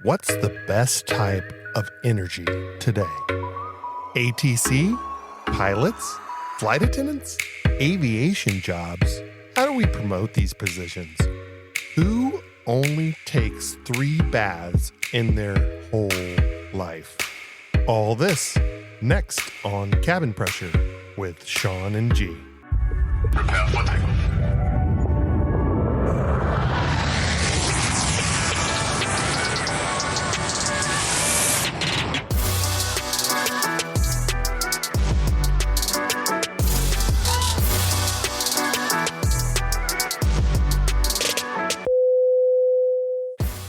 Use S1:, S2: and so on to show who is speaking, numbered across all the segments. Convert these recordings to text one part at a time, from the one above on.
S1: What's the best type of energy today? ATC? Pilots? Flight attendants? Aviation jobs? How do we promote these positions? Who only takes 3 baths in their whole life? All this next on Cabin Pressure with Sean and G.
S2: Prepare for takeoff.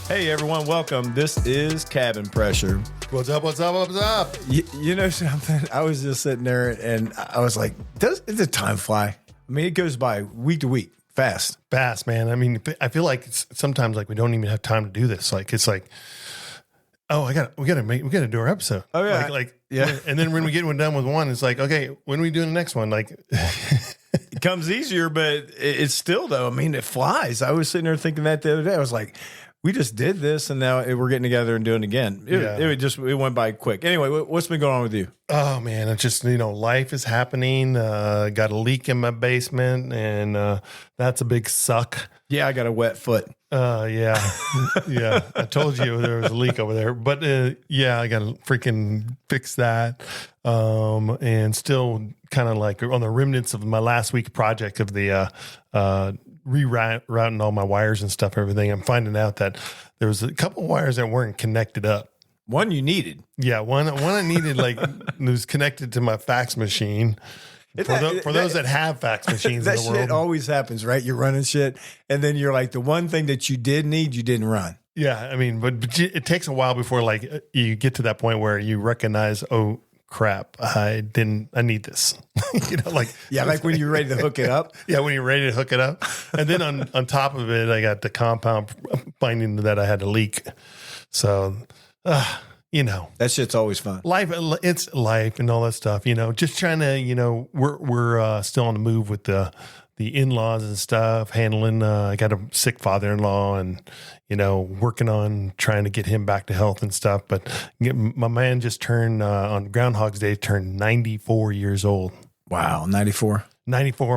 S3: Hey everyone, welcome. This is Cabin Pressure.
S1: What's up, what's up, what's up?
S3: You know something? I was just sitting there and I was like, does the time fly? I mean, it goes by week to week, fast.
S1: Fast, man. I mean, I feel like sometimes like we don't even have time to do this. Like it's like, oh, we gotta do our episode.
S3: Oh yeah,
S1: yeah. And then when we get one done with one, it's like, okay, when are we doing the next one? Like,
S3: it comes easier, but it's still though. I mean, it flies. I was sitting there thinking that the other day. I was like, we just did this, and now we're getting together and doing it again. It went by quick. Anyway, what's been going on with you?
S1: Oh man, it's just life is happening. Got a leak in my basement, and that's a big suck.
S3: Yeah, I got a wet foot.
S1: Yeah. I told you there was a leak over there, but yeah, I got to freaking fix that. And still kind of like on the remnants of my last week project of the rerouting all my wires and stuff, everything. I'm finding out that there was a couple of wires that weren't connected up.
S3: One you needed.
S1: Yeah, one I needed, like, it was connected to my fax machine. For those that have fax machines in the world.
S3: That shit always happens, right? You're running shit, and then you're like, the one thing that you did need, you didn't run.
S1: Yeah, I mean, but it takes a while before, like, you get to that point where you recognize, oh, crap, I need this. Like
S3: when you're ready to hook it up.
S1: Yeah, when you're ready to hook it up. And then on top of it, I got the compound finding that I had a leak. So,
S3: that shit's always fun.
S1: Life, it's life and all that stuff, just trying to, we're still on the move with the in-laws and stuff, handling, I got a sick father-in-law and, working on trying to get him back to health and stuff. But my man just turned, on Groundhog's Day, turned 94 years old.
S3: Wow. 94,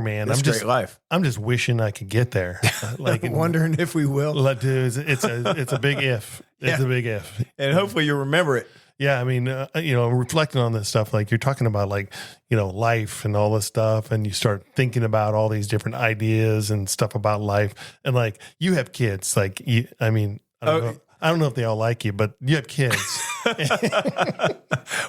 S1: man.
S3: That's great life.
S1: I'm just wishing I could get there. Like
S3: wondering if we will.
S1: Dude, it's a big if. It's a big if.
S3: And hopefully you'll remember it.
S1: Yeah, I mean, reflecting on this stuff, like you're talking about, like, life and all this stuff, and you start thinking about all these different ideas and stuff about life, and like you have kids, like I don't know if they all like you, but you have kids.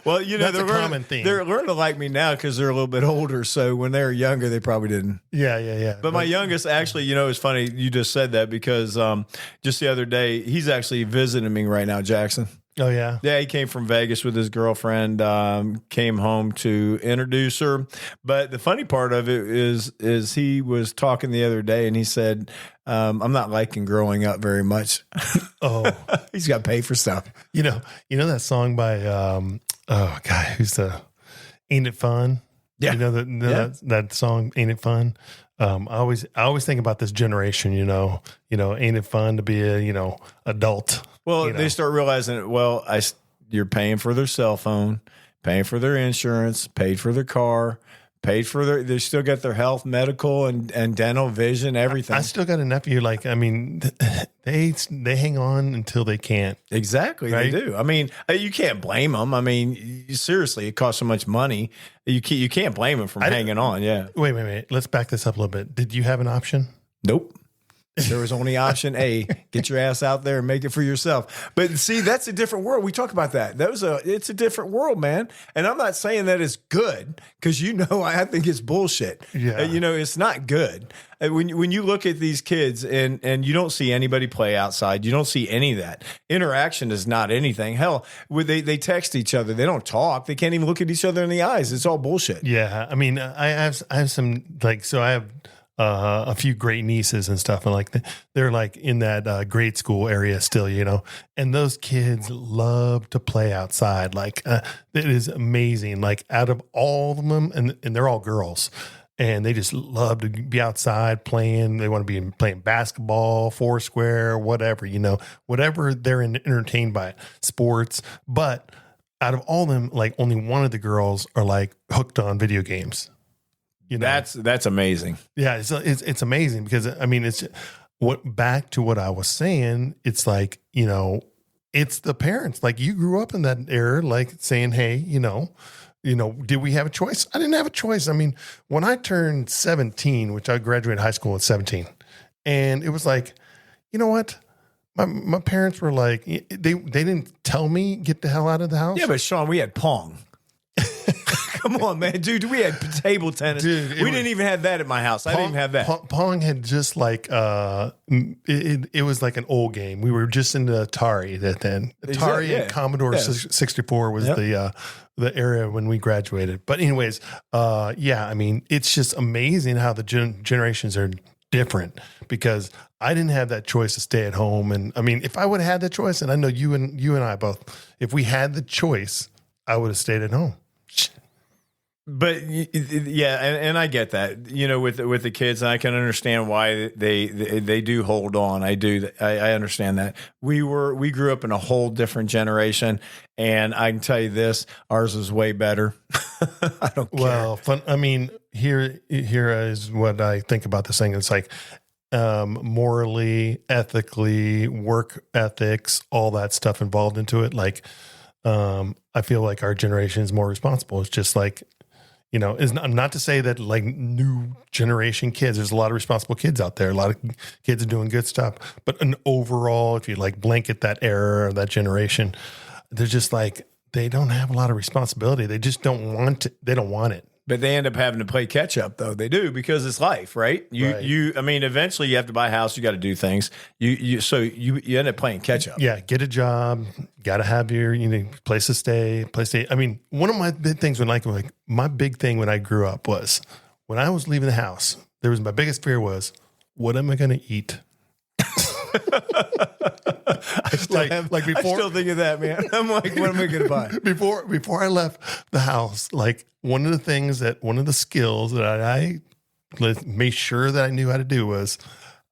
S3: Well,
S1: that's a common theme.
S3: They're learning to like me now because they're a little bit older. So when they were younger, they probably didn't.
S1: Yeah.
S3: But my youngest, actually, it's funny you just said that because just the other day, he's actually visiting me right now, Jackson.
S1: Oh, yeah?
S3: Yeah, he came from Vegas with his girlfriend, came home to introduce her. But the funny part of it is he was talking the other day and he said, I'm not liking growing up very much.
S1: Oh.
S3: He's got to pay for stuff.
S1: You know that song by, who's the Ain't It Fun?
S3: Yeah.
S1: That song, Ain't It Fun? I always think about this generation, ain't it fun to be a, adult?
S3: Well, they start realizing, you're paying for their cell phone, paying for their insurance, paid for their car, they still got their health, medical, and dental, vision, everything.
S1: I still got a nephew. Like, I mean, they hang on until they can't.
S3: Exactly, right? They do. I mean, you can't blame them. I mean, seriously, it costs so much money. You can't blame them from hanging on. Yeah.
S1: Wait. Let's back this up a little bit. Did you have an option?
S3: Nope. There was only option A, get your ass out there and make it for yourself. But see, that's a different world. We talk about that. It's a different world, man. And I'm not saying that it's good because, I think it's bullshit.
S1: Yeah.
S3: It's not good. When you look at these kids and you don't see anybody play outside, you don't see any of that. Interaction is not anything. Hell, they text each other. They don't talk. They can't even look at each other in the eyes. It's all bullshit.
S1: Yeah. I mean, I have some, like, so I have a few great nieces and stuff, and like they're like in that grade school area still, and those kids love to play outside. Like it is amazing. Like out of all of them, and they're all girls, and they just love to be outside playing. They want to be playing basketball, foursquare, whatever, whatever they're entertained by it, sports. But out of all of them, like only one of the girls are like hooked on video games.
S3: That's amazing.
S1: Yeah, it's amazing because I mean it's back to what I was saying. It's like it's the parents. Like you grew up in that era, like saying, hey, did we have a choice? I didn't have a choice. I mean, when I turned 17, which I graduated high school at 17, and it was like, you know what? My parents were like, they didn't tell me get the hell out of the house.
S3: Yeah, but Sean, we had Pong. Come on, man, dude. We had table tennis. Dude, we didn't even have that at my house. I didn't even have that.
S1: Pong had just like it was like an old game. We were just into Atari then. Atari and Commodore 64 was the area when we graduated. But anyways, I mean, it's just amazing how the generations are different because I didn't have that choice to stay at home. And I mean, if I would have had the choice, and I know you and I both, if we had the choice, I would have stayed at home.
S3: But yeah, and I get that, with the kids, and I can understand why they do hold on. I understand that. We grew up in a whole different generation, and I can tell you this, ours was way better. I don't care.
S1: Well, I mean, here is what I think about this thing. It's like morally, ethically, work ethics, all that stuff involved into it. Like I feel like our generation is more responsible. It's just like, is not to say that like new generation kids, there's a lot of responsible kids out there. A lot of kids are doing good stuff, but an overall, if you like blanket that era or that generation, they're just like, they don't have a lot of responsibility. They just don't want it. They don't want it.
S3: But they end up having to play catch up, though. They do, because it's life, right? I mean, eventually you have to buy a house. You got to do things. So you end up playing catch up.
S1: Yeah, get a job. Got to have your place to stay. I mean, one of my big things my big thing when I grew up was when I was leaving the house. My biggest fear was, what am I going to eat?
S3: I still think of that, man. I'm like, what am I going to buy?
S1: Before I left the house, like one of the skills that I made sure that I knew how to do was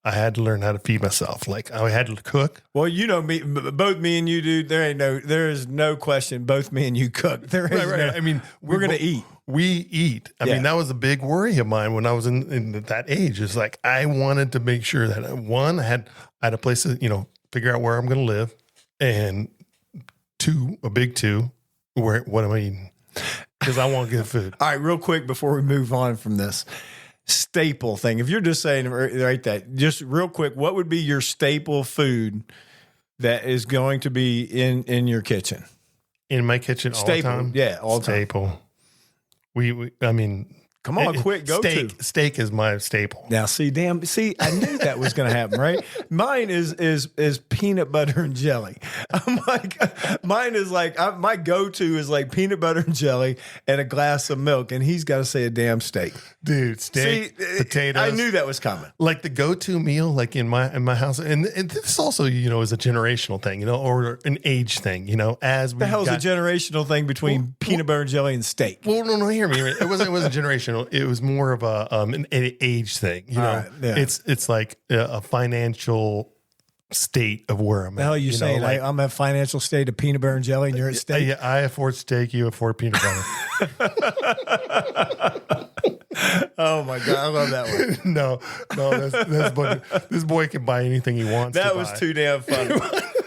S1: I had to learn how to feed myself. Like I had to cook.
S3: Well, both me and you, dude, there is no question. Both me and you cook. There is
S1: right. I mean,
S3: we're going to eat.
S1: We eat. I mean, that was a big worry of mine when I was in that age. It's like, I wanted to make sure that one, I had a place to, figure out where I'm going to live. And a big two, what am I eating? Because I want good food.
S3: All right, real quick before we move on from this staple thing. If you're just saying right that, just real quick, what would be your staple food that is going to be in your kitchen?
S1: In my kitchen all the time?
S3: Yeah, all the time.
S1: Staple. I mean,
S3: come on, quick, go to.
S1: Steak is my staple.
S3: Now, I knew that was going to happen, right? Mine is peanut butter and jelly. I'm like, mine is like, my go-to is like peanut butter and jelly and a glass of milk, and he's got to say a damn steak.
S1: Dude, steak, potatoes.
S3: I knew that was coming.
S1: Like the go-to meal, like in my house, and this also, is a generational thing, or an age thing, as we.
S3: The hell's a generational thing between peanut butter and jelly and steak?
S1: Well, no, hear me. It wasn't generational. It was more of an age thing.
S3: Right, yeah.
S1: It's like a financial state of where I'm at.
S3: The hell are you saying? Like, I'm at financial state of peanut butter and jelly, and you're at steak.
S1: Yeah, I afford steak. You afford peanut butter.
S3: Oh my God, I love that
S1: one. No, that's funny. This boy can buy anything he wants.
S3: That was too damn funny.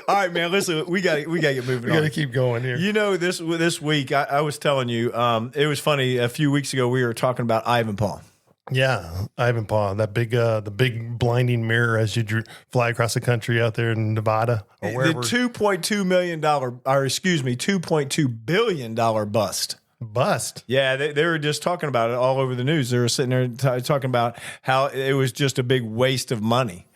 S3: All right, man. Listen, we got to get moving.
S1: We got to keep going here.
S3: This week, I was telling you, it was funny. A few weeks ago, we were talking about Ivanpah.
S1: Yeah, Ivanpah, that the big blinding mirror as you fly across the country out there in Nevada or wherever.
S3: The $2.2 billion bust.
S1: Bust.
S3: Yeah, they were just talking about it all over the news. They were sitting there talking about how it was just a big waste of money.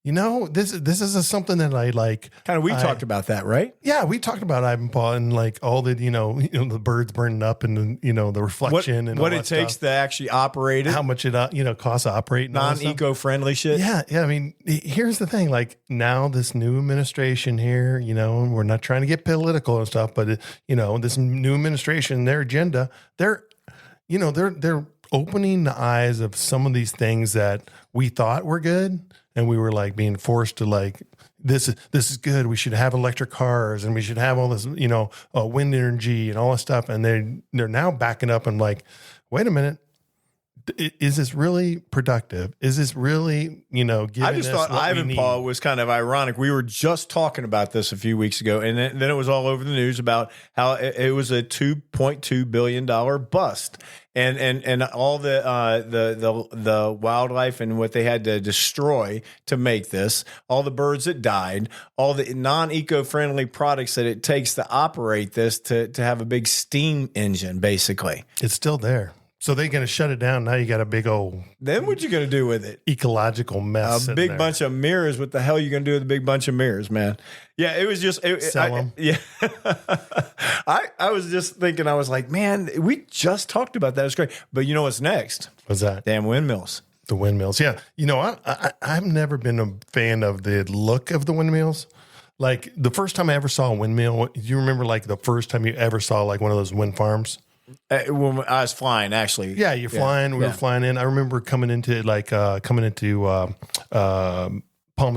S1: This is something that I like.
S3: We talked about that, right?
S1: Yeah, we talked about Ivanpah and like all the the birds burning up and the reflection and
S3: what
S1: all
S3: it takes
S1: stuff.
S3: to actually operate it,
S1: how much it costs to operate,
S3: non-eco-friendly shit.
S1: Yeah. I mean, here's the thing: like now, this new administration here, and we're not trying to get political and stuff, but this new administration, their agenda, they're opening the eyes of some of these things that we thought were good, and we were like being forced to like, this is good. We should have electric cars, and we should have all this, wind energy and all this stuff. And they're now backing up and like, wait a minute. Is this really productive? Is this really, giving
S3: I just thought Ivanpah was kind of ironic. We were just talking about this a few weeks ago, and then it was all over the news about how it was a $2.2 billion bust, and all the wildlife and what they had to destroy to make this, all the birds that died, all the non-eco-friendly products that it takes to operate this to have a big steam engine, basically.
S1: It's still there. So they're going to shut it down. Now you got a big old.
S3: Then what you going to do with it?
S1: Ecological mess.
S3: A big bunch of mirrors. What the hell are you going to do with a big bunch of mirrors, man? Yeah, it was just
S1: sell them.
S3: Yeah, I was just thinking. I was like, man, we just talked about that. It's great. But you know what's next?
S1: What's that?
S3: Damn windmills.
S1: The windmills. Yeah. I've never been a fan of the look of the windmills. Like the first time I ever saw a windmill. Do you remember like the first time you ever saw like one of those wind farms?
S3: When I was flying, actually.
S1: Yeah, you're flying. We were flying in. I remember coming into Palm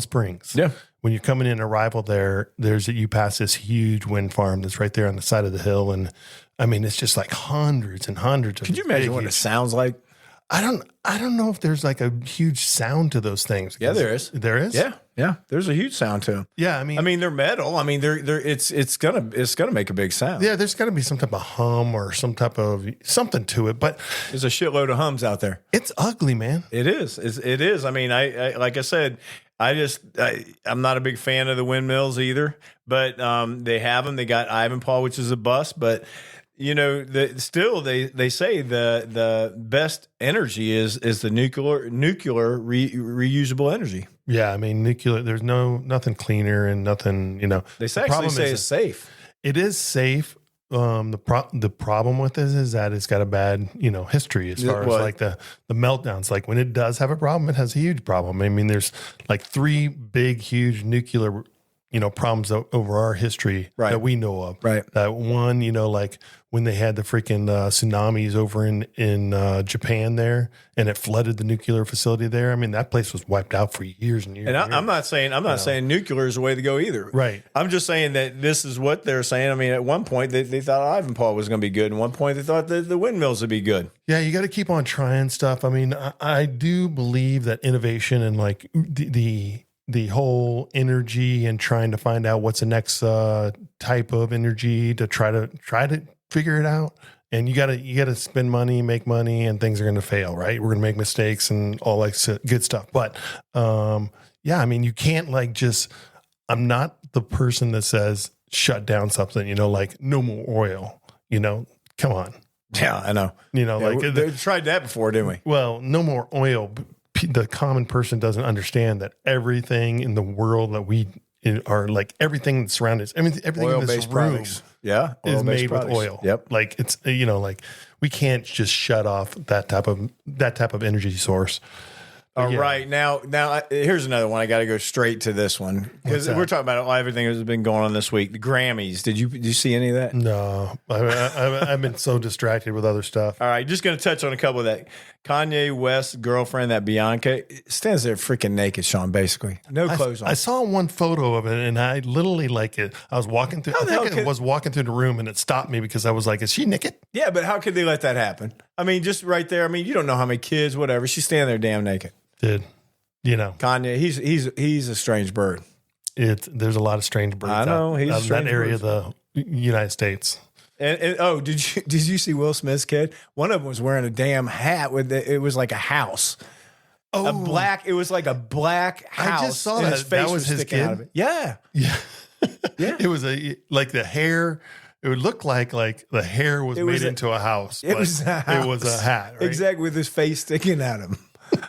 S1: Springs.
S3: Yeah.
S1: When you're coming in arrival you pass this huge wind farm that's right there on the side of the hill. And I mean, it's just like hundreds and hundreds of.
S3: Could you imagine what it sounds like?
S1: I don't know if there's like a huge sound to those things.
S3: Yeah, there is.
S1: There is?
S3: Yeah. There's a huge sound to them.
S1: Yeah, I mean
S3: they're metal. I mean, it's gonna make a big sound.
S1: Yeah, there's got to be some type of hum or some type of something to it. But
S3: there's a shitload of hums out there.
S1: It's ugly, man.
S3: It is. It is. I mean, I like I said, I'm not a big fan of the windmills either. But they have them. They got Ivanpah, which is a bust, but. They say the best energy is the nuclear reusable energy.
S1: Yeah, I mean nuclear. There's nothing cleaner and nothing.
S3: They actually say it's safe.
S1: It is safe. The problem with this is that it's got a bad history as far as like the meltdowns. Like when it does have a problem, it has a huge problem. I mean, there's like 3 big, huge nuclear problems over our history that we know of.
S3: Right.
S1: That one, like when they had the freaking tsunamis over in Japan there, and it flooded the nuclear facility there. I mean, that place was wiped out for years and years.
S3: And I'm not saying nuclear is the way to go either.
S1: Right.
S3: I'm just saying that this is what they're saying. I mean, at one point they thought Ivanpah was going to be good. At one point they thought that the windmills would be good.
S1: Yeah, you got to keep on trying stuff. I mean, I do believe that innovation and like the whole energy and trying to find out what's the next type of energy to try to figure it out. And you gotta spend money, make money, and things are going to fail, right? We're going to make mistakes and all that good stuff. But I mean, you can't like I'm not the person that says shut down something, like no more oil, come on.
S3: Yeah, I know. They tried that before, didn't we?
S1: Well, no more oil. The common person doesn't understand that everything in the world that we are like everything that surrounds us. I mean, everything in this room
S3: products.
S1: Is made with oil.
S3: Yep.
S1: Like it's like we can't just shut off that type of energy source.
S3: All right. Now, here's another one. I got to go straight to this one because we're talking about everything that's been going on this week. The Grammys. Did you see any of that?
S1: No, I've been so distracted with other stuff.
S3: All right. Just going to touch on a couple of that. Kanye West's girlfriend, that Bianca, stands there freaking naked, Sean, basically. No clothes on.
S1: I saw one photo of it and I literally like it. I was walking through, was walking through the room and it stopped me because I was like, is she naked?
S3: Yeah, but how could they let that happen? I mean, just right there. I mean, you don't know how many kids, whatever. She's standing there damn naked.
S1: Dude,
S3: Kanye, he's a strange bird.
S1: There's a lot of strange birds.
S3: I know he's
S1: out in that area of the United States.
S3: And did you see Will Smith's kid? One of them was wearing a damn hat it was like a house. Oh, it was like a black house.
S1: I just saw that. That was his kid.
S3: Out of it. Yeah.
S1: Yeah. It was like the hair. It would look like the hair was made into a house.
S3: It was a house.
S1: It was a hat. Right?
S3: Exactly, with his face sticking at him.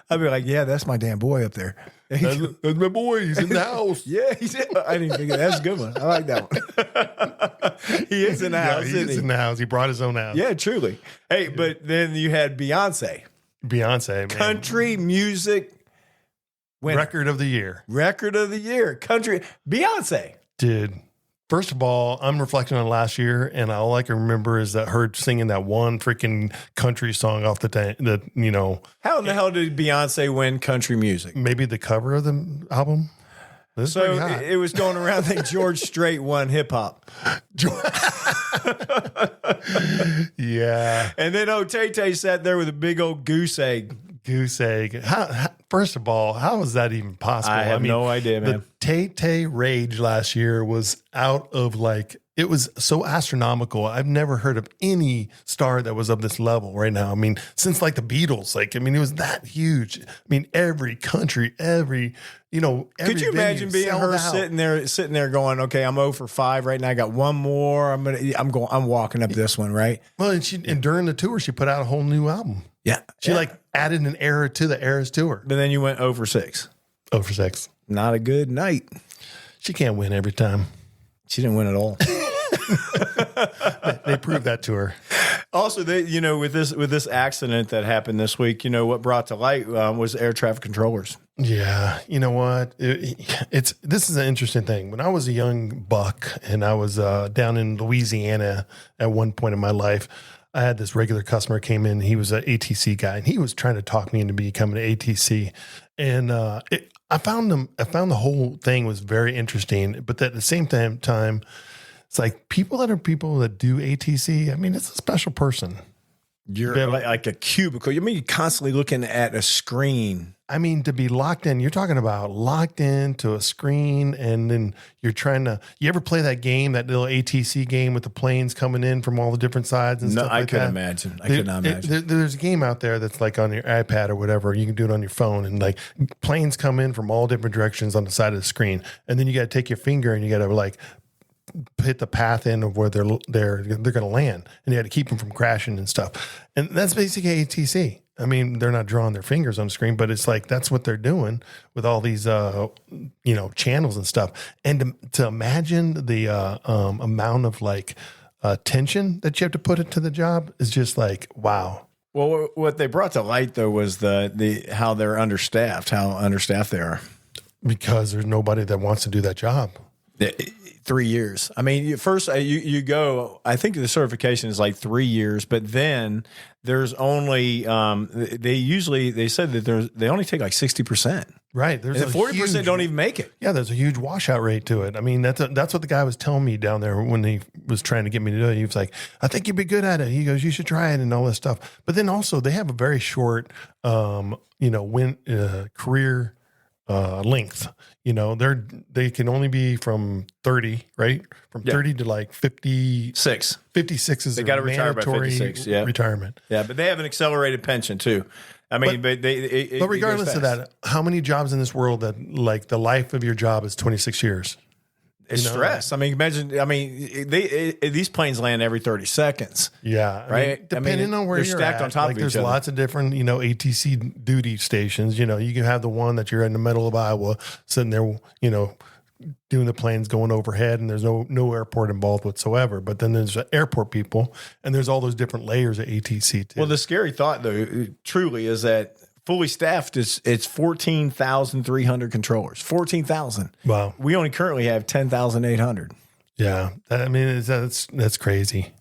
S3: I'd be like, yeah, that's my damn boy up there.
S1: That's my boy. He's in the house.
S3: Yeah, he's in. I didn't think that's a good one. I like that one. He is in the house.
S1: He is in the house. He brought his own house.
S3: Yeah, truly. Hey, but then you had Beyonce.
S1: Beyonce, man.
S3: Country music winner.
S1: Record of the year.
S3: Country. Beyonce.
S1: Dude. First of all, I'm reflecting on last year, and all I can remember is that her singing that one freaking country song off
S3: How in the hell did Beyonce win country music?
S1: maybe the cover of the album. This is pretty
S3: So
S1: hot.
S3: it was going around that George Strait won hip hop.
S1: Yeah.
S3: And then Tay sat there with a big old goose egg.
S1: Goose egg. First of all, how is that even possible?
S3: I have no idea, man.
S1: The Tay rage last year was out of it was so astronomical. I've never heard of any star that was of this level right now. I mean, since the Beatles, it was that huge. I mean, every country, every
S3: Could you imagine being her sitting there going, okay, I'm 0 for 5 right now. I got one more. I'm walking up this one, right?
S1: Well, and during the tour, she put out a whole new album.
S3: Yeah.
S1: She added an era to the Eras tour.
S3: But then you went 0 for 6.
S1: 0 for 6.
S3: Not a good night.
S1: She can't win every time.
S3: She didn't win at all.
S1: They proved that to her.
S3: Also, with this accident that happened this week, what brought to light was air traffic controllers.
S1: Yeah, you know what? This is an interesting thing. When I was a young buck and I was down in Louisiana at one point in my life, I had this regular customer came in. He was an ATC guy, and he was trying to talk me into becoming an ATC. And I found the whole thing was very interesting, but at the same time, it's people that do ATC. I mean, it's a special person.
S3: You're like a cubicle. You're constantly looking at a screen.
S1: I mean, to be locked in, you're talking about locked into a screen, and then you're trying to. You ever play that game, that little ATC game with the planes coming in from all the different sides and stuff like that?
S3: I could not imagine.
S1: There's a game out there that's on your iPad or whatever. You can do it on your phone, and planes come in from all different directions on the side of the screen, and then you got to take your finger and you got to hit the path in of where they're going to land, and you had to keep them from crashing and stuff. And that's basically ATC. I mean, they're not drawing their fingers on the screen, but it's that's what they're doing with all these, channels and stuff. And to imagine the amount of tension that you have to put into the job is just wow.
S3: Well, what they brought to light though was the how they're understaffed, how understaffed they are,
S1: because there's nobody that wants to do that job.
S3: 3 years. I mean, first you go. I think the certification is 3 years, but then there's only they said that they only take 60%.
S1: Right. There's
S3: 40% don't even make it.
S1: Yeah, there's a huge washout rate to it. I mean, that's what the guy was telling me down there when he was trying to get me to do it. He was like, I think you'd be good at it. He goes, you should try it and all this stuff. But then also they have a very short career length. They can only be from 30, right? From 30 to 56. 56 is
S3: they got to retire by 56. Yeah,
S1: retirement.
S3: Yeah, but they have an accelerated pension too. I mean, but
S1: regardless of that, how many jobs in this world that the life of your job is 26 years?
S3: It's stress. I mean, imagine. I mean, these planes land every 30 seconds.
S1: Yeah,
S3: right.
S1: Depending on where
S3: they're
S1: you're
S3: stacked
S1: at,
S3: on top of each
S1: there's
S3: other.
S1: lots of different ATC duty stations. You can have the one that you're in the middle of Iowa, sitting there, doing the planes going overhead, and there's no airport involved whatsoever. But then there's airport people, and there's all those different layers of ATC too.
S3: Well, the scary thought though, truly, is that fully staffed it's 14,300 controllers. 14,000.
S1: Wow.
S3: We only currently have 10,800.
S1: Yeah. That's crazy.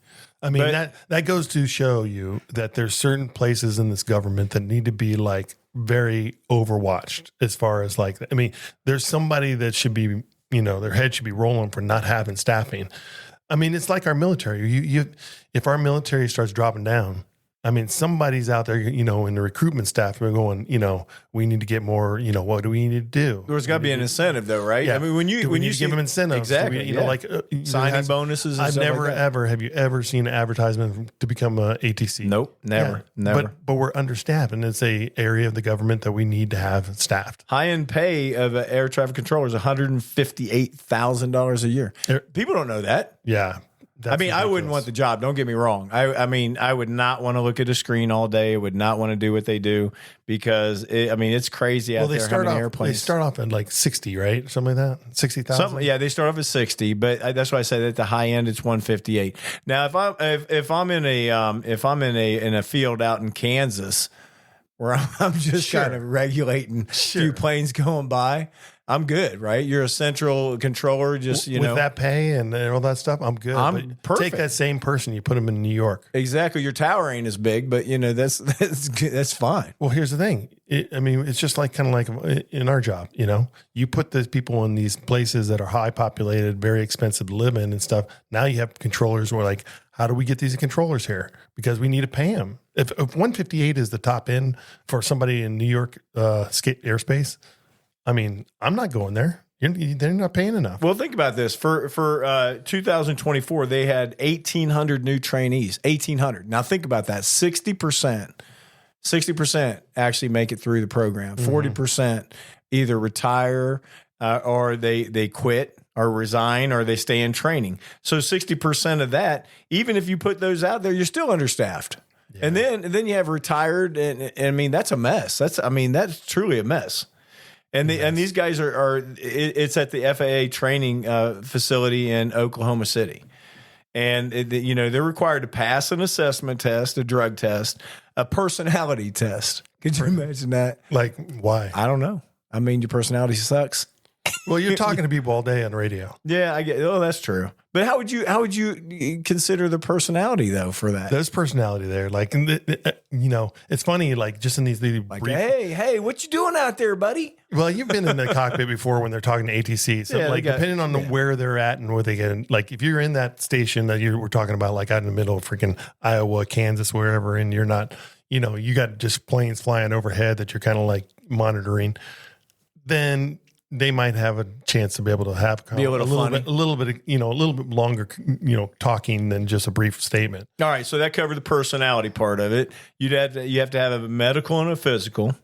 S1: I mean, that goes to show you that there's certain places in this government that need to be very overwatched as far as there's somebody that should be, their head should be rolling for not having staffing. I mean, it's like our military. If our military starts dropping down, I mean, somebody's out there, in the recruitment staff, we're going, we need to get more, what do we need to do?
S3: There's got to be an incentive though, right?
S1: Yeah.
S3: I mean, when you
S1: give them incentives,
S3: exactly,
S1: signing
S3: bonuses. And
S1: I've
S3: stuff
S1: never,
S3: like that.
S1: ever, have you ever seen an advertisement to become a ATC?
S3: Nope. Never.
S1: But we're understaffed, and it's a area of the government that we need to have staffed.
S3: High end pay of an air traffic controller is $158,000 a year. People don't know that.
S1: Yeah.
S3: I mean, I wouldn't want the job. Don't get me wrong. I mean, I would not want to look at a screen all day. I would not want to do what they do because it's crazy out there. How many airplanes?
S1: They start off at 60, right? Something like that. 60,000.
S3: Yeah, they start off at 60, but that's why I say that the high end it's 158. Now, if I'm in a field out in Kansas where I'm just kind of regulating a few planes going by. I'm good, right? You're a central controller, just, you
S1: with
S3: know.
S1: that pay and all that stuff, I'm good.
S3: I'm
S1: But
S3: perfect.
S1: Take that same person, you put him in New York.
S3: Exactly. Your tower ain't as big, but, you know, that's fine.
S1: Well, here's the thing. It's just like kind of like in our job, you know, you put the people in these places that are high populated, very expensive to live in and stuff. Now you have controllers who are like, how do we get these controllers here? Because we need to pay them. If 158 is the top end for somebody in New York airspace, I mean, I'm not going there. They're not paying enough.
S3: Well, think about this. For 2024, they had 1,800 new trainees. 1,800. Now think about that. 60% actually make it through the program. 40% either retire or they quit or resign or they stay in training. So 60% of that, even if you put those out there, you're still understaffed. Yeah. And then you have retired, and I mean, that's a mess. That's truly a mess. And these guys it's at the FAA training facility in Oklahoma City. And, they're required to pass an assessment test, a drug test, a personality test. Could you imagine that?
S1: Like, why?
S3: I don't know. I mean, your personality sucks.
S1: Well, you're talking to people all day on radio.
S3: Yeah, I get. Oh, that's true. But how would you consider the personality though for that?
S1: There's personality there. Like, it's funny. Like, just in these
S3: like,
S1: brief.
S3: Hey, what you doing out there, buddy?
S1: Well, you've been in the cockpit before when they're talking to ATC. So, depending on where they're at and where they get, like, if you're in that station that you were talking about, like out in the middle of freaking Iowa, Kansas, wherever, and you're not, you got just planes flying overhead that you're kind of like monitoring, then they might have a chance to be able to have a little bit longer, talking than just a brief statement.
S3: All right, so that covered the personality part of it. You have to have a medical and a physical.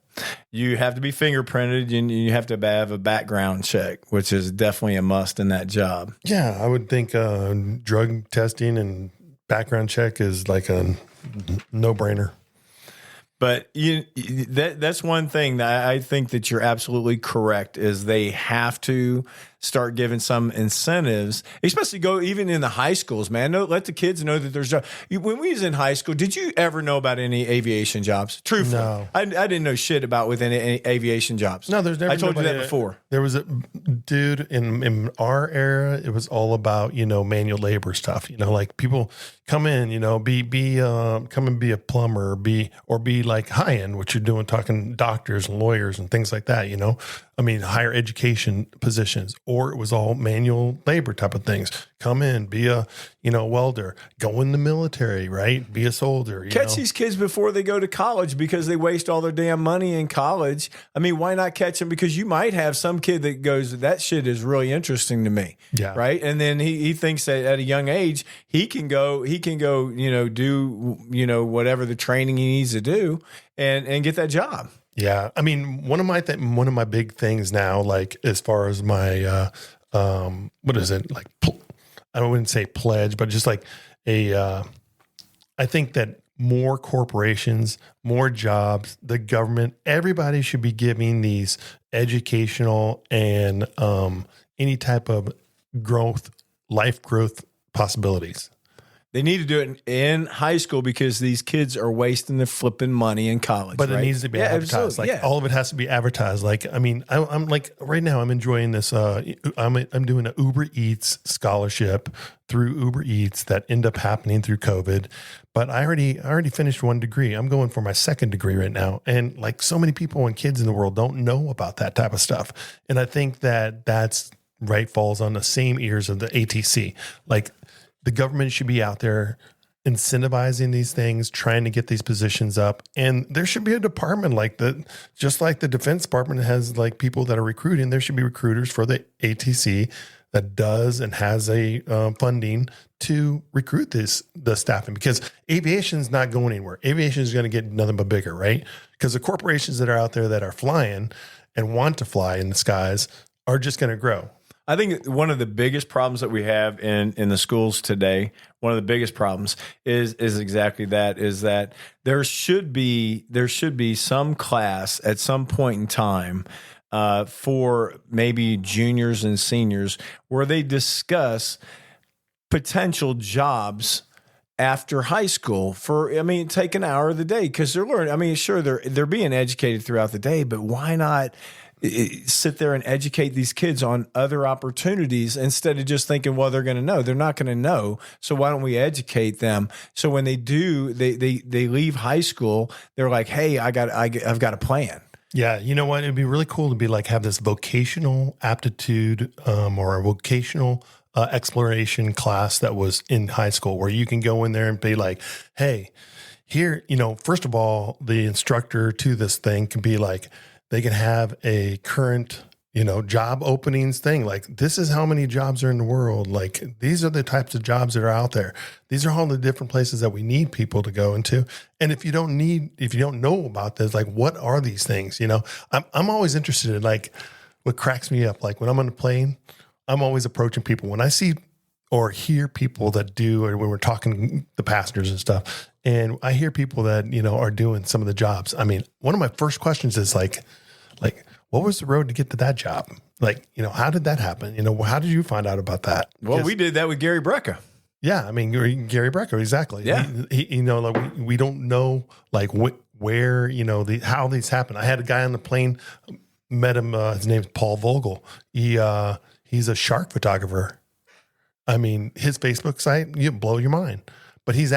S3: You have to be fingerprinted, and you have to have a background check, which is definitely a must in that job.
S1: Yeah, I would think drug testing and background check is like a no-brainer.
S3: But that's one thing that I think that you're absolutely correct is they have to start giving some incentives, especially even in the high schools, man. Let the kids know that there's jobs. When we was in high school, did you ever know about any aviation jobs? Truthfully, no. I didn't know shit about with any aviation jobs.
S1: No, there's never.
S3: I told you that before.
S1: There was a dude in our era. It was all about manual labor stuff. Like people come in, come and be a plumber, or be like high end, what you're doing, talking doctors and lawyers and things like that. Higher education positions, or it was all manual labor type of things. Come in, be a, welder, go in the military, right? Be a soldier.
S3: Catch these kids before they go to college because they waste all their damn money in college. I mean, why not catch them? Because you might have some kid that goes, that shit is really interesting to me.
S1: Yeah.
S3: Right. And then he thinks that at a young age, he can go, do, whatever the training he needs to do and get that job.
S1: Yeah, I mean, one of my big things now, like as far as my what is it, like? I wouldn't say pledge, but just like I think that more corporations, more jobs, the government, everybody should be giving these educational and any type of life growth possibilities.
S3: They need to do it in high school because these kids are wasting their flipping money in college.
S1: But
S3: right?
S1: It needs to be advertised. Like all of it has to be advertised. Like, I mean, I'm like right now I'm enjoying this. I'm doing an Uber Eats scholarship through Uber Eats that end up happening through COVID. But I already finished one degree. I'm going for my second degree right now. And like so many people and kids in the world don't know about that type of stuff. And I think that's falls on the same ears of the ATC. Like, the government should be out there incentivizing these things, trying to get these positions up. And there should be a department just like the Defense Department has like people that are recruiting, there should be recruiters for the ATC that does and has a funding to recruit the staffing, because aviation is not going anywhere. Aviation is going to get nothing but bigger, right? Because the corporations that are out there that are flying and want to fly in the skies are just going to grow.
S3: I think one of the biggest problems that we have in the schools today, one of the biggest problems is exactly that, is that there should be some class at some point in time for maybe juniors and seniors where they discuss potential jobs after high school take an hour of the day, because they're learning. I mean, sure, they're being educated throughout the day, but why not sit there and educate these kids on other opportunities instead of just thinking, well, they're going to know. They're not going to know. So why don't we educate them? So when they do, they leave high school, they're like, hey, I've got a plan.
S1: Yeah, you know what? It'd be really cool to be like have this vocational aptitude or a vocational exploration class that was in high school where you can go in there and be like, hey, here, first of all, the instructor to this thing can be like, they can have a current, job openings thing. Like, this is how many jobs are in the world. Like, these are the types of jobs that are out there. These are all the different places that we need people to go into. And if you don't know about this, like, what are these things? I'm always interested in like what cracks me up. Like when I'm on the plane, I'm always approaching people when I see or hear people that do, or when we're talking the passengers and stuff. And I hear people that, are doing some of the jobs. I mean, one of my first questions is like, what was the road to get to that job? Like, how did that happen? How did you find out about that?
S3: Well, we did that with Gary Brecka.
S1: Yeah. I mean, Gary Brecka, exactly.
S3: Yeah.
S1: He like we don't know like where, how these happen. I had a guy on the plane, met him. His name's Paul Vogel. He's a shark photographer. I mean, his Facebook site, you blow your mind. But his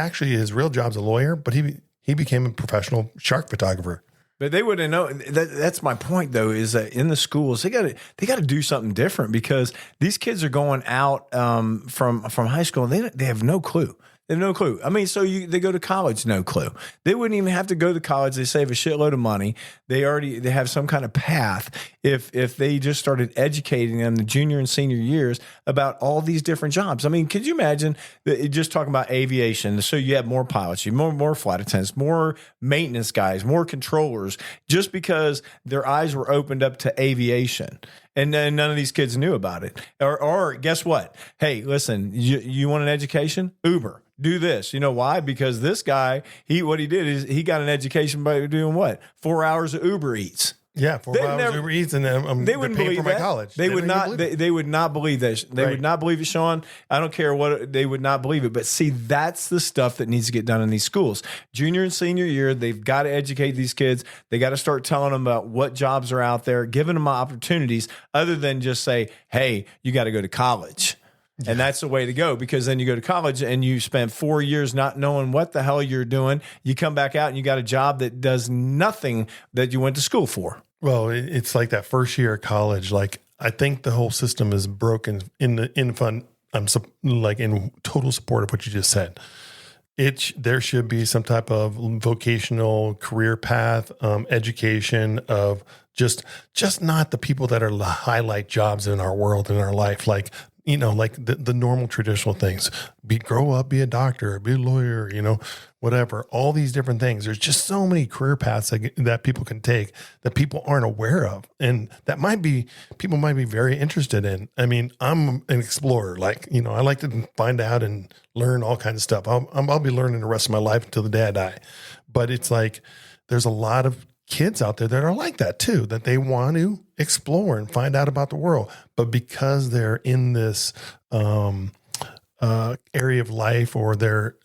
S1: real job's a lawyer, but he became a professional shark photographer.
S3: But they wouldn't know. That's my point, though, is that in the schools they got to do something different because these kids are going out from high school and they have no clue. They have no clue. I mean, they go to college, no clue. They wouldn't even have to go to college. They save a shitload of money. They have some kind of path if they just started educating them the junior and senior years about all these different jobs. I mean, could you imagine just talking about aviation? So you have more pilots, you have more flight attendants, more maintenance guys, more controllers, just because their eyes were opened up to aviation. And none of these kids knew about it. Or guess what? Hey, listen, you want an education? Uber. Do this. You know why? Because this guy, what he did is he got an education by doing what? 4 hours of Uber Eats.
S1: Yeah, 4 hours Uber Eats, and then
S3: they wouldn't believe
S1: for my college.
S3: They would not. They would not believe this. They would not believe it, Sean. I don't care what they would not believe it. But see, that's the stuff that needs to get done in these schools. Junior and senior year, they've got to educate these kids. They got to start telling them about what jobs are out there, giving them opportunities, other than just say, "Hey, you got to go to college." And that's the way to go, because then you go to college and you spend 4 years not knowing what the hell you're doing. You come back out and you got a job that does nothing that you went to school for.
S1: Well, it's like that first year of college. Like, I think the whole system is broken in fun. I'm like in total support of what you just said. There should be some type of vocational career path, education of just not the people that are highlight jobs in our world, in our life. Like, like the normal traditional things, grow up, be a doctor, be a lawyer, whatever, all these different things. There's just so many career paths that people can take that people aren't aware of. And that people might be very interested in. I mean, I'm an explorer. Like, I like to find out and learn all kinds of stuff. I'll be learning the rest of my life until the day I die. But it's like, there's a lot of kids out there that are like that too, that they want to explore and find out about the world. But because they're in this area of life, or they're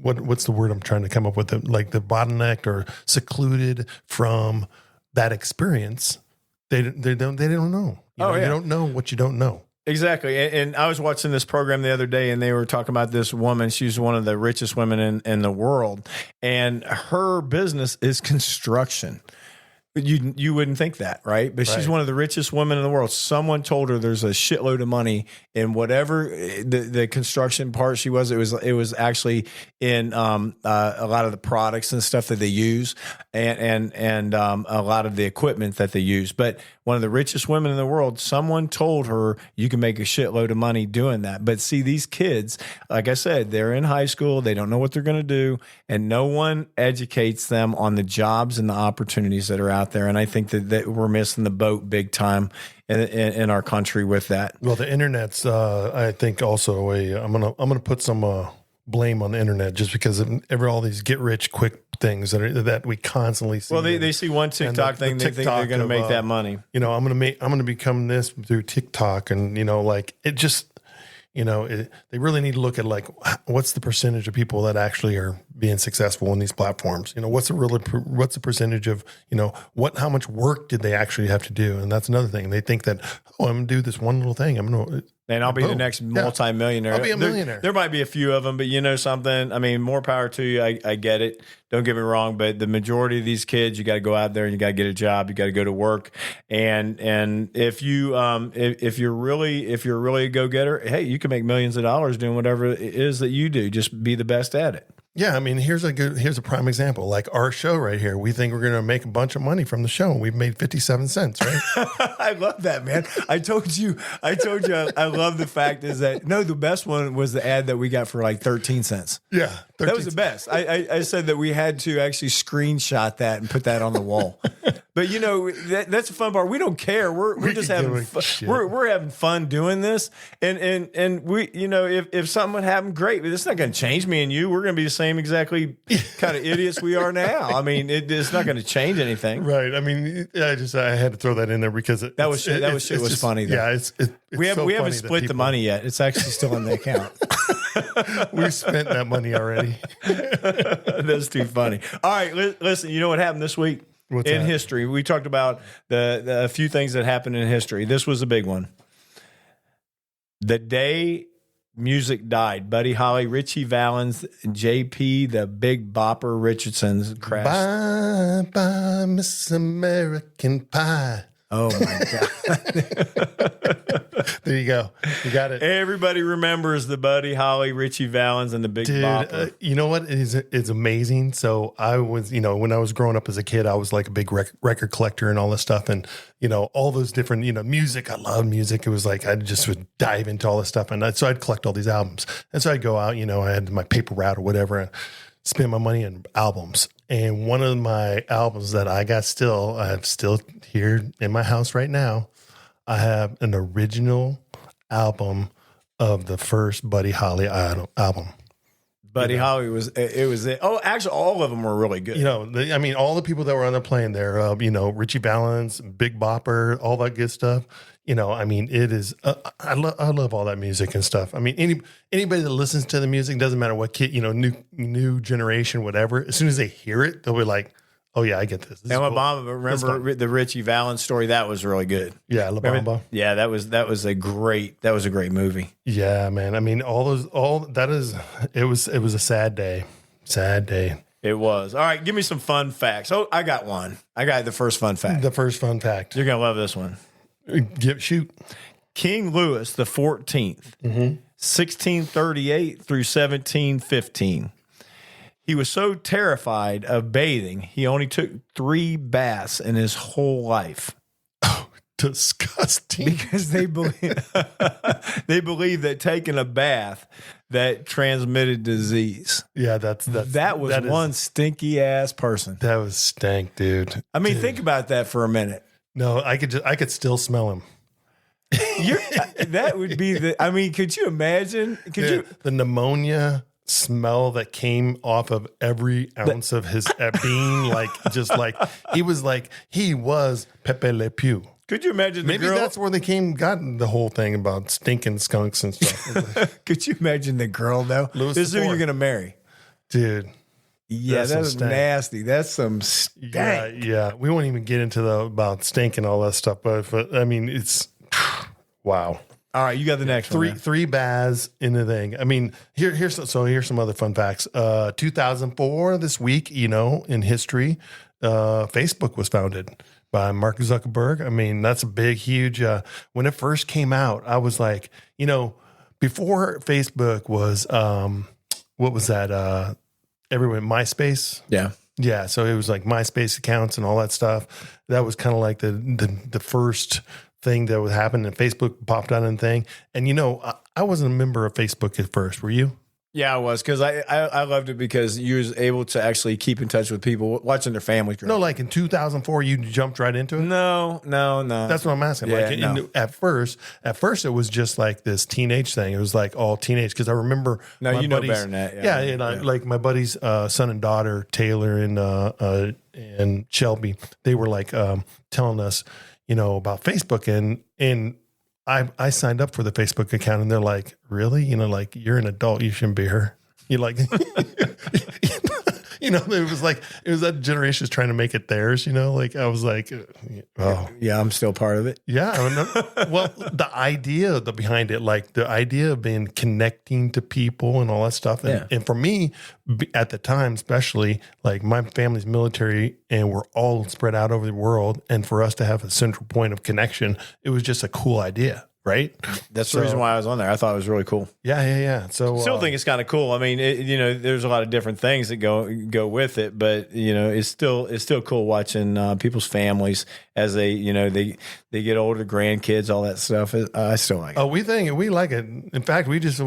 S1: what's the word I'm trying to come up with? Like the bottlenecked or secluded from that experience, they don't know. You don't know what you don't know.
S3: Exactly. And I was watching this program the other day, and they were talking about this woman. She's one of the richest women in the world, and her business is construction. You wouldn't think that, right? But she's one of the richest women in the world. Someone told her there's a shitload of money in whatever the construction part she was. It was actually in a lot of the products and stuff that they use, and a lot of the equipment that they use. But one of the richest women in the world, someone told her you can make a shitload of money doing that. But see, these kids, like I said, they're in high school. They don't know what they're going to do, and no one educates them on the jobs and the opportunities that are out there. And I think that we're missing the boat big time in our country with that.
S1: Well, the internet's, I think, also I'm gonna put some blame on the internet, just because of all these get rich quick things that we constantly see.
S3: Well, they see one TikTok thing, they think they're going to make that money.
S1: I'm going to become this through TikTok, and like it just, they really need to look at like what's the percentage of people that actually are being successful in these platforms. What's the percentage of how much work did they actually have to do? And that's another thing. They think that I'm gonna do this one little thing.
S3: And I'll be the next multimillionaire.
S1: I'll be a millionaire.
S3: There might be a few of them, but you know something? I mean, more power to you. I get it. Don't get me wrong, but the majority of these kids, you got to go out there and you got to get a job. You got to go to work. And if you're really a go getter, hey, you can make millions of dollars doing whatever it is that you do. Just be the best at it.
S1: Yeah, I mean, here's a prime example. Like our show right here, we think we're going to make a bunch of money from the show, and we've made 57 cents, right?
S3: I love that, man. I told you. I love the fact is that the best one was the ad that we got for like 13 cents.
S1: Yeah, 13
S3: that was the best. I said that we had to actually screenshot that and put that on the wall. But that's the fun part. We don't care. We're just having fun. We're having fun doing this, and we if something would happen, great. But it's not going to change me and you. We're going to be the same exactly kind of idiots we are now. I mean, it's not going to change anything,
S1: right? I mean, I had to throw that in there because it was funny. Though. Yeah,
S3: we haven't split the money yet. It's actually still in the account.
S1: We spent that money already.
S3: That's too funny. All right, listen. You know what happened this week?
S1: What's
S3: in
S1: that?
S3: history? We talked about the few things that happened in history. This was a big one. The day music died, Buddy Holly, Richie Valens, JP, the Big Bopper Richardsons crashed.
S1: Bye, bye, Miss American Pie.
S3: Oh, my God.
S1: There you go. You got it.
S3: Everybody remembers the Buddy Holly, Richie Valens, and the Big Bopper.
S1: You know what? It's amazing. So I was, when I was growing up as a kid, I was like a big record collector and all this stuff. And, all those different, music. I love music. It was like I just would dive into all this stuff. And so I'd collect all these albums. And so I'd go out, I had my paper route or whatever, and spend my money on albums. And one of my albums that I have still here in my house right now, I have an original album of the first Buddy Holly album.
S3: Buddy Holly was it. Oh, actually, all of them were really good.
S1: All the people that were on the plane there, Richie Valens, Big Bopper, all that good stuff. It is. I love all that music and stuff. I mean, anybody that listens to the music, doesn't matter what kid, new generation, whatever. As soon as they hear it, they'll be like, "Oh yeah, I get this."
S3: And La Bamba, remember the Richie Valens story? That was really good.
S1: Yeah, La Bamba.
S3: Yeah, that was a great movie.
S1: Yeah, man. I mean, it was a sad day. Sad day.
S3: It was. All right, give me some fun facts. Oh, I got one. I got the first fun fact.
S1: The first fun fact.
S3: You're gonna love this one.
S1: Shoot.
S3: King Louis the 14th, 1638 through 1715. He was so terrified of bathing, he only took 3 baths in his whole life.
S1: Oh, disgusting.
S3: Because they believe that taking a bath that transmitted disease.
S1: Yeah,
S3: that was one stinky ass person.
S1: That was stank, dude.
S3: I mean, think about that for a minute.
S1: No, I could still smell him.
S3: That would be could you imagine?
S1: The pneumonia smell that came off of every ounce of his being, he was Pepe Le Pew.
S3: Could you imagine?
S1: Maybe that's where they got the whole thing about stinking skunks and stuff.
S3: Could you imagine the girl though? This is who you're going to marry,
S1: dude.
S3: Yeah, that's nasty. That's some stank.
S1: Yeah. We won't even get into about stink and all that stuff, but I mean, it's wow.
S3: All right, you got the next one.
S1: Three baths in the thing. I mean, here's some other fun facts. 2004, this week, in history, Facebook was founded by Mark Zuckerberg. I mean, that's a big, huge. When it first came out, I was like, before Facebook was, what was that? Everyone, MySpace.
S3: Yeah.
S1: Yeah. So it was like MySpace accounts and all that stuff. That was kind of like the first thing that would happen, and Facebook popped out and thing. And I wasn't a member of Facebook at first. Were you?
S3: Yeah, I was, because I loved it because you was able to actually keep in touch with people, watching their families grow.
S1: No, like in 2004, you jumped right into it?
S3: No.
S1: That's what I'm asking.
S3: Yeah,
S1: At first, it was just like this teenage thing. It was like all teenage, because I remember
S3: know better than that.
S1: Yeah, like my buddy's son and daughter, Taylor and Shelby, they were like telling us, about Facebook, and I signed up for the Facebook account and they're like, really? Like you're an adult, you shouldn't be here. You like, it was that generation's trying to make it theirs, like I was like, oh
S3: Yeah, I'm still part of it.
S1: yeah. Well, the idea behind it, like the idea of being connecting to people and all that stuff. And for me at the time, especially like my family's military and we're all spread out over the world. And for us to have a central point of connection, it was just a cool idea. Right.
S3: That's the reason why I was on there. I thought it was really cool.
S1: Yeah. So
S3: Still think it's kind of cool. I mean, there's a lot of different things that go with it, but it's still cool watching people's families as they get older, grandkids, all that stuff. I still like it.
S1: Oh, we like it. In fact, we just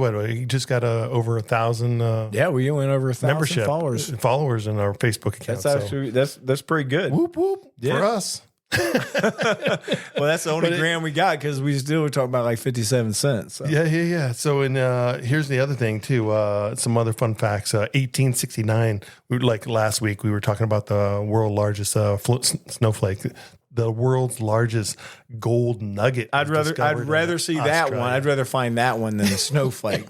S1: got over 1,000.
S3: We went over 1,000
S1: membership followers in our Facebook account.
S3: That's actually that's pretty good.
S1: Whoop whoop for us.
S3: Well, that's the only grand we got because we still were talking about like 57 cents. So.
S1: Yeah. So, here's the other thing too. Some other fun facts. 1869. Last week we were talking about the world's largest snowflake. The world's largest gold nugget.
S3: I'd rather see that one. I'd rather find that one than a snowflake.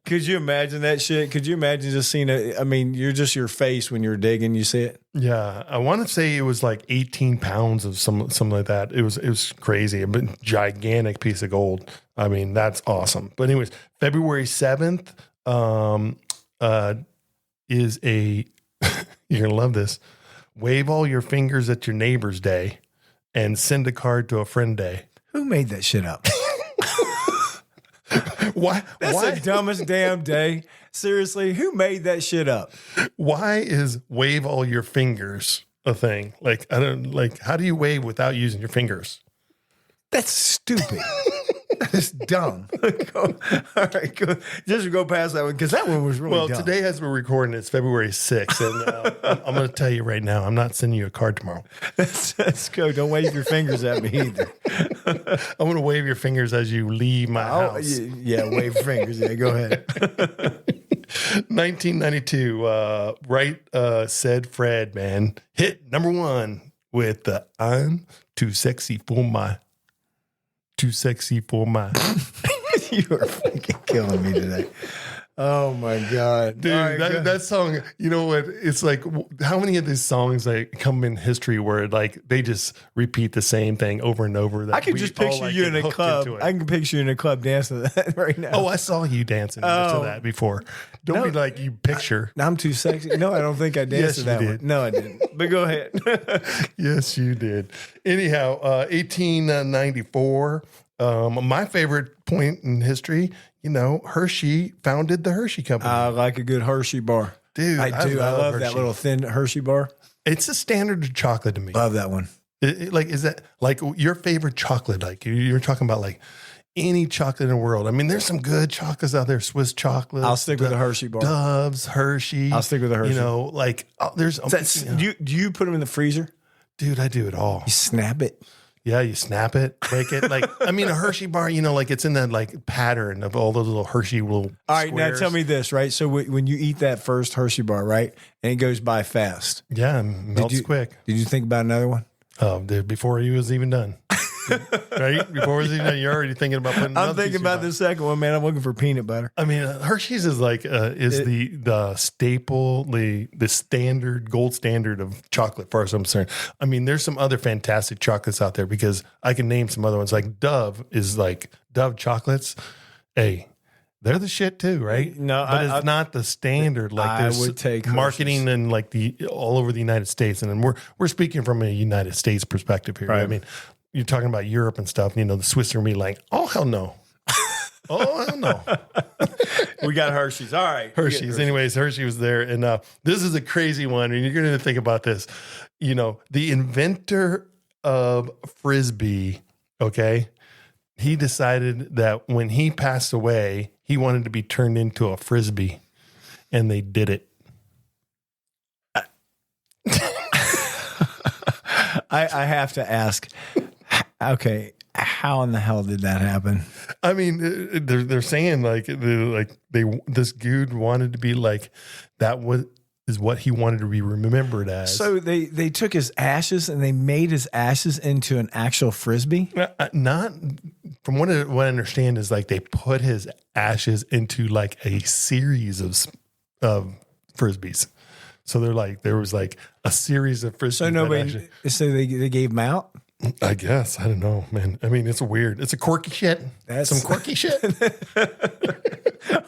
S3: Could you imagine that shit? Could you imagine just seeing it? I mean, you're just your face when you're digging. You see it.
S1: Yeah, I want to say it was like 18 pounds of something like that. It was crazy, a gigantic piece of gold. I mean, that's awesome. But anyways, February 7th is a you're gonna love this. Wave all your fingers at your neighbor's day, and send a card to a friend day.
S3: Who made that shit up?
S1: Why?
S3: That's the dumbest damn day. Seriously, who made that shit up?
S1: Why is wave all your fingers a thing? Like, I don't like, how do you wave without using your fingers?
S3: That's stupid. That is dumb. All right, go. Just go past that one because that one was really dumb.
S1: Today as we're recording, it's February 6th, and I'm going to tell you right now, I'm not sending you a card tomorrow.
S3: Let's go. Don't wave your fingers at me either.
S1: I'm going to wave your fingers as you leave my house.
S3: Yeah, wave fingers. Yeah, go ahead.
S1: 1992, said Fred, man, hit number one with the I'm too sexy for my. You
S3: are fucking killing me today. Oh my God.
S1: Dude, right, that song, you know what? It's like, how many of these songs come in history where they just repeat the same thing over and over?
S3: I can just picture you in a club. I can picture you in a club dancing to that right now.
S1: Oh, I saw you dancing to that before. Don't be like you picture.
S3: I'm too sexy. No, I don't think I danced to that one. No, I didn't. But go ahead.
S1: Yes, you did. Anyhow, 1894, my favorite point in history, Hershey founded the Hershey Company.
S3: I like a good Hershey bar.
S1: Dude,
S3: I do. I love that little thin Hershey bar.
S1: It's a standard of chocolate to me.
S3: Love that one.
S1: Is that like your favorite chocolate? Like you're talking about like any chocolate in the world. I mean, there's some good chocolates out there. Swiss chocolate.
S3: I'll stick with the Hershey bar.
S1: Doves, Hershey.
S3: I'll stick with the Hershey.
S1: There's.
S3: Do you put them in the freezer?
S1: Dude, I do it all.
S3: You snap it.
S1: Yeah, you snap it, break it. A Hershey bar, it's in that pattern of all those little Hershey little
S3: All right,
S1: squares.
S3: Now tell me this, right? So when you eat that first Hershey bar, right, and it goes by fast.
S1: Yeah, melts quick.
S3: Did you think about another one?
S1: Oh, dude, before he was even done. Right? Before it was even done, you're already thinking about putting
S3: I'm thinking about the second one, man. I'm looking for peanut butter.
S1: I mean, Hershey's is the staple, the standard, gold standard of chocolate, far as I'm concerned. I mean, there's some other fantastic chocolates out there because I can name some other ones. Like Dove is Dove chocolates. Hey, they're the shit too, right?
S3: No,
S1: but it's not the standard.
S3: I would take
S1: marketing
S3: Hershey's.
S1: and all over the United States, and then we're speaking from a United States perspective here.
S3: Right.
S1: I mean, you're talking about Europe and stuff. The Swiss are me like, oh hell no, oh hell no.
S3: We got Hershey's. All right,
S1: Hershey's. Anyways, Hershey was there, and this is a crazy one, and you're going to think about this. The inventor of Frisbee. Okay. He decided that when he passed away, he wanted to be turned into a Frisbee, and they did it.
S3: I have to ask, okay, how in the hell did that happen?
S1: I mean, they're saying this dude wanted to be like that was is what he wanted to be remembered as.
S3: So they took his ashes and they made his ashes into an actual Frisbee?
S1: Not from what I understand is like they put his ashes into like a series of Frisbees. So there was like a series of Frisbees.
S3: So they gave him out?
S1: I guess. I don't know, man. I mean, it's weird. It's a quirky shit. That's some quirky shit.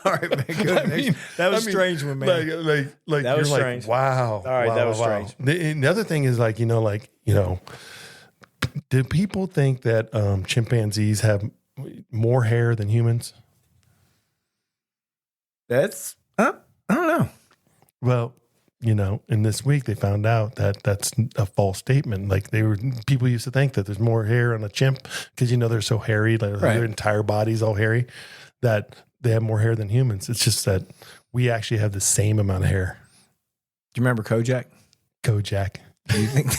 S3: All right, man. Good. That was strange one, man.
S1: Like
S3: that was
S1: you're
S3: strange.
S1: Like, wow.
S3: All right,
S1: wow,
S3: that was
S1: wow.
S3: strange.
S1: The other thing is do people think that chimpanzees have more hair than humans?
S3: That's I don't know.
S1: Well, in this week they found out that that's a false statement. Like people used to think that there's more hair on a chimp because they're so hairy, like their entire body's all hairy, that they have more hair than humans. It's just that we actually have the same amount of hair.
S3: Do you remember Kojak?
S1: Do you think?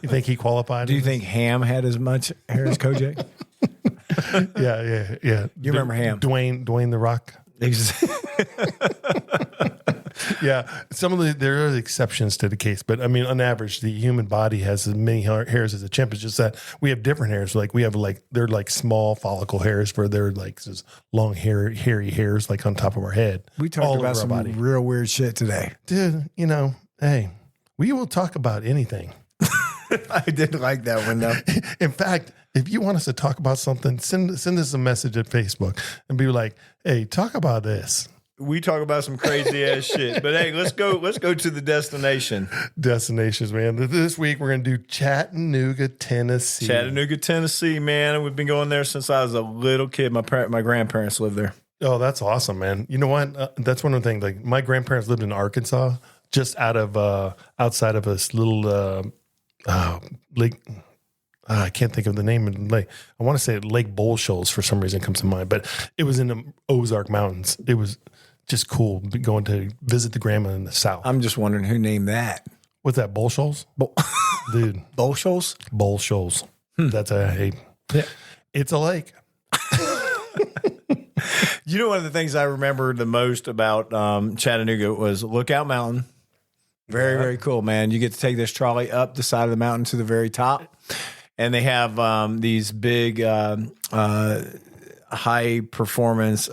S1: You think he qualified?
S3: Do you think Ham had as much hair as Kojak?
S1: Yeah.
S3: You remember Ham?
S1: Dwayne the Rock. Yeah, there are exceptions to the case, but I mean, on average, the human body has as many hairs as a chimp. It's just that we have different hairs. Like we have they're like small follicle hairs, for they're like this long hairy hairs like on top of our head.
S3: We talked about some real weird shit today,
S1: dude. Hey, we will talk about anything.
S3: I did like that one though.
S1: In fact, if you want us to talk about something, send us a message at Facebook and be like, "Hey, talk about this."
S3: We talk about some crazy ass shit, but hey, let's go to the destination.
S1: Destinations, man. This week we're gonna do Chattanooga, Tennessee.
S3: Chattanooga, Tennessee, man. We've been going there since I was a little kid. My grandparents lived there.
S1: Oh, that's awesome, man. You know what? That's one of the things. Like my grandparents lived in Arkansas, just outside of this little lake. I can't think of the name of the lake. I want to say Lake Bull Shoals for some reason comes to mind, but it was in the Ozark Mountains. It was just cool going to visit the grandma in the South.
S3: I'm just wondering who named that.
S1: What's that? Bull Shoals? Dude.
S3: Bull Shoals?
S1: Bull Shoals. That's it's a lake.
S3: One of the things I remember the most about Chattanooga was Lookout Mountain. Very, very cool, man. You get to take this trolley up the side of the mountain to the very top. And they have these big high performance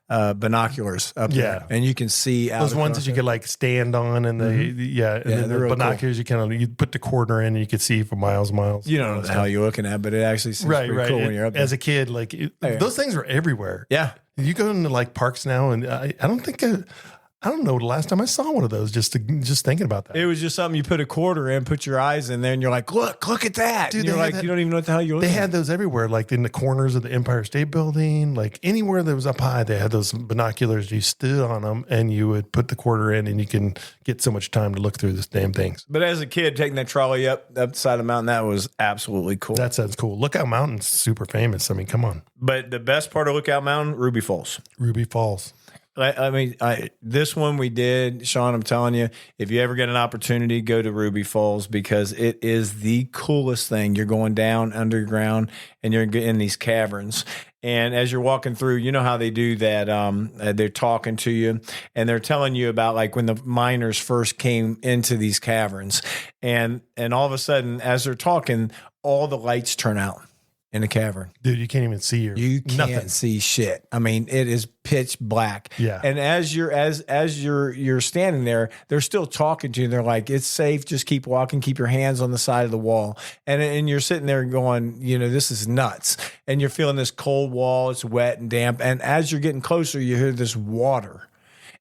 S3: binoculars up there. And you can see out
S1: those ones that you could like stand on and the binoculars cool. You put the quarter in and you could see for miles and miles.
S3: You don't know the hell you're looking at, but it actually seems pretty cool when you're up there.
S1: As a kid, those things were everywhere.
S3: Yeah.
S1: You go into like parks now and I don't know the last time I saw one of those, just thinking about that.
S3: It was just something you put a quarter in, put your eyes in there, and you're like, look at that.
S1: Dude,
S3: and you're like, you don't even know what the hell you're looking at.
S1: They had those everywhere, like in the corners of the Empire State Building, like anywhere that was up high, they had those binoculars. You stood on them and you would put the quarter in and you can get so much time to look through this damn things.
S3: But as a kid, taking that trolley up the side of the mountain, that was absolutely cool.
S1: That sounds cool. Lookout Mountain's super famous. I mean, come on.
S3: But the best part of Lookout Mountain, Ruby Falls.
S1: Ruby Falls.
S3: This one we did, Sean, I'm telling you, if you ever get an opportunity, go to Ruby Falls because it is the coolest thing. You're going down underground and you're in these caverns. And as you're walking through, you know how they do that. They're talking to you and they're telling you about like when the miners first came into these caverns and all of a sudden, as they're talking, all the lights turn out in the cavern.
S1: Dude, you can't even see
S3: you can't see shit. I mean, it is pitch black.
S1: Yeah.
S3: And as you're standing there, they're still talking to you. They're like, it's safe. Just keep walking. Keep your hands on the side of the wall. And you're sitting there going, this is nuts. And you're feeling this cold wall. It's wet and damp. And as you're getting closer, you hear this water.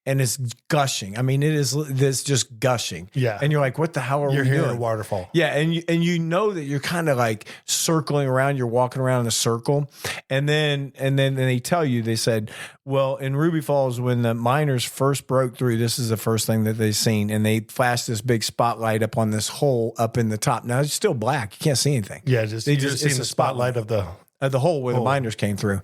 S3: And it's gushing. I mean, it is this just gushing.
S1: Yeah.
S3: And you're like, what the hell are we doing?
S1: You're hearing a waterfall.
S3: Yeah. And you know that you're kind of like circling around. You're walking around in a circle. And then they tell you, they said, well, in Ruby Falls, when the miners first broke through, this is the first thing that they've seen. And they flashed this big spotlight up on this hole up in the top. Now it's still black. You can't see anything.
S1: Yeah. Just seeing the spotlight of the
S3: hole where the miners came through.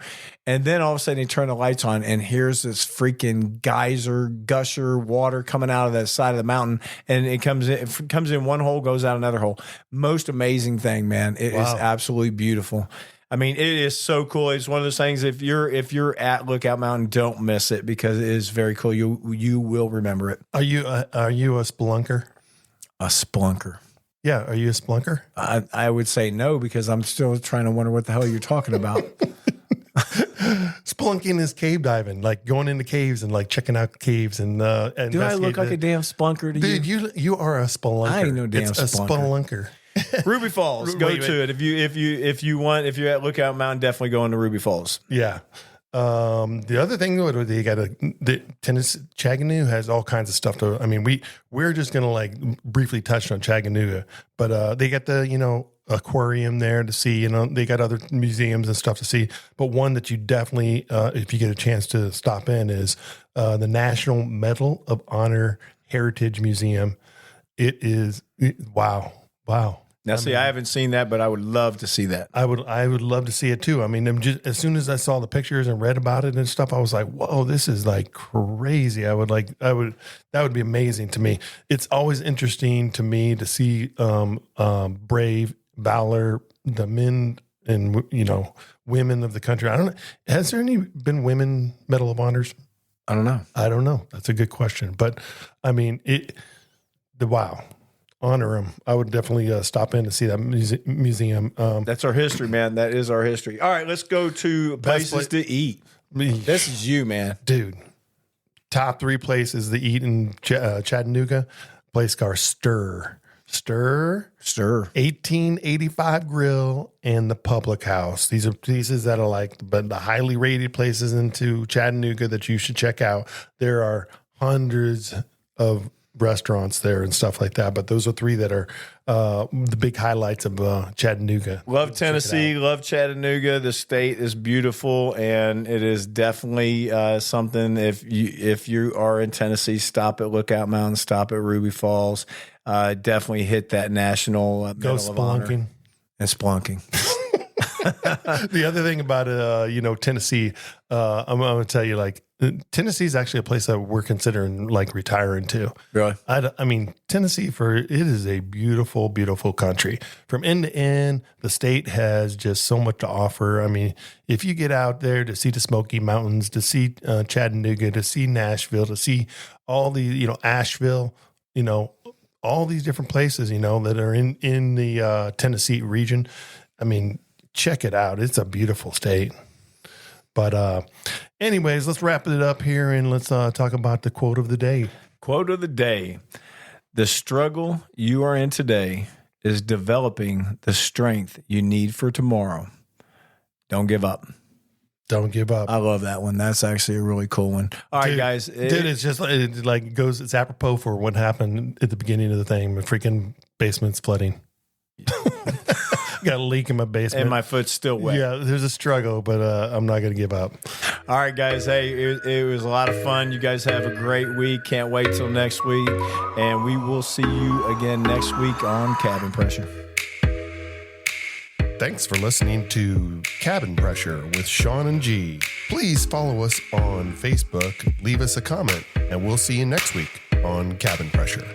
S3: And then all of a sudden they turn the lights on and here's this freaking gusher water coming out of the side of the mountain. And it comes in one hole, goes out another hole. Most amazing thing, man. It is absolutely beautiful. I mean, it is so cool. It's one of those things. If you're at Lookout Mountain, don't miss it because it is very cool. You will remember it.
S1: Are you a spelunker?
S3: A spelunker.
S1: Yeah. Are you a spelunker?
S3: I would say no because I'm still trying to wonder what the hell you're talking about.
S1: Spelunking is cave diving, like going into caves and like checking out caves and
S3: Do I look like a damn spelunker to you?
S1: Dude, you are a spelunker.
S3: I ain't no damn
S1: it's a spelunker.
S3: Ruby Falls. Go to it if you're at Lookout Mountain. Definitely go into Ruby Falls.
S1: Yeah. The other thing, they got the Tennessee Chattanooga has all kinds of stuff to. I mean, we're just gonna like briefly touch on Chattanooga, but they got the aquarium there to see. They got other museums and stuff to see. But one that you definitely, if you get a chance to stop in, is the National Medal of Honor Heritage Museum. It is wow.
S3: Now, I haven't seen that, but I would love to see that.
S1: I would love to see it too. I mean, as soon as I saw the pictures and read about it and stuff, I was like, "Whoa, this is like crazy!" That would be amazing to me. It's always interesting to me to see brave valor, the men and women of the country. I don't know. Has there been women Medal of Honors?
S3: I don't know.
S1: That's a good question, but I mean wow. Honor them. I would definitely stop in to see that museum.
S3: That's our history, man. That is our history. All right, let's go to places to eat. This is you, man.
S1: Dude. Top 3 places to eat in Chattanooga. Place called Stir. 1885 Grill and the Public House. These are places that are like the highly rated places into Chattanooga that you should check out. There are hundreds of restaurants there and stuff like that, but those are 3 that are the big highlights of Chattanooga.
S3: Love Tennessee, love Chattanooga. The state is beautiful, and it is definitely something. If you are in Tennessee, stop at Lookout Mountain, stop at Ruby Falls. Definitely hit that national
S1: Go spelunking
S3: and spelunking.
S1: The other thing about Tennessee, I'm going to tell you, like, Tennessee is actually a place that we're considering like retiring to.
S3: Really?
S1: I mean, Tennessee it is a beautiful, beautiful country from end to end. The state has just so much to offer. I mean, if you get out there to see the Smoky Mountains, to see Chattanooga, to see Nashville, to see all the, Asheville, all these different places, that are in the Tennessee region. I mean, check it out. It's a beautiful state. But anyways, let's wrap it up here and let's talk about the quote of the day.
S3: Quote of the day. The struggle you are in today is developing the strength you need for tomorrow. Don't give up.
S1: Don't give up.
S3: I love that one. That's actually a really cool one. All right, guys.
S1: It's just it's apropos for what happened at the beginning of the thing. My freaking basement's flooding. Got a leak in my basement.
S3: And my foot's still wet.
S1: Yeah, there's a struggle, but I'm not going to give up.
S3: All right, guys. Hey, it was a lot of fun. You guys have a great week. Can't wait till next week. And we will see you again next week on Cabin Pressure.
S1: Thanks for listening to Cabin Pressure with Sean and G. Please follow us on Facebook, leave us a comment, and we'll see you next week on Cabin Pressure.